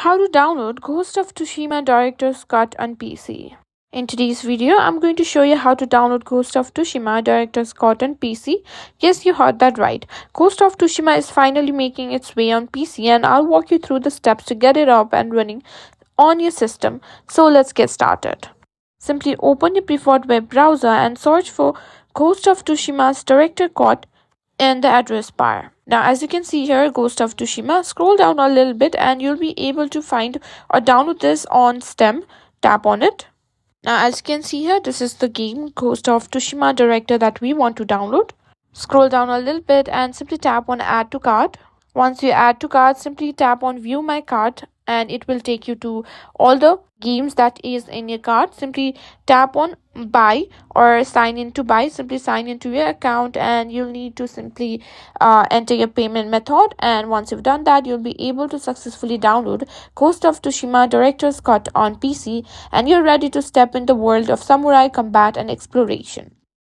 How to download Ghost of Tsushima Director's Cut on PC. In today's video, I'm going to show you how to download Ghost of Tsushima Director's Cut on PC. Yes, you heard that right. Ghost of Tsushima is finally making its way on PC, and I'll walk you through the steps to get it up and running on your system. So let's get started. Simply open your preferred web browser and search for Ghost of Tsushima's Director Cut in the address bar. Now, as you can see here, Ghost of Tsushima, scroll down a little bit and you'll be able to find or download this on Steam. Tap on it. Now, as you can see here, this is the game Ghost of Tsushima Director that we want to download. Scroll down a little bit and simply tap on Add to Cart. Once you add to cart, simply tap on View My Cart and it will take you to all the games that is in your cart. Simply tap on Buy or Sign in to buy. Simply sign into your account and you'll need to simply enter your payment method. And once you've done that, you'll be able to successfully download Ghost of Tsushima Director's Cut on PC, and you're ready to step in the world of samurai combat and exploration.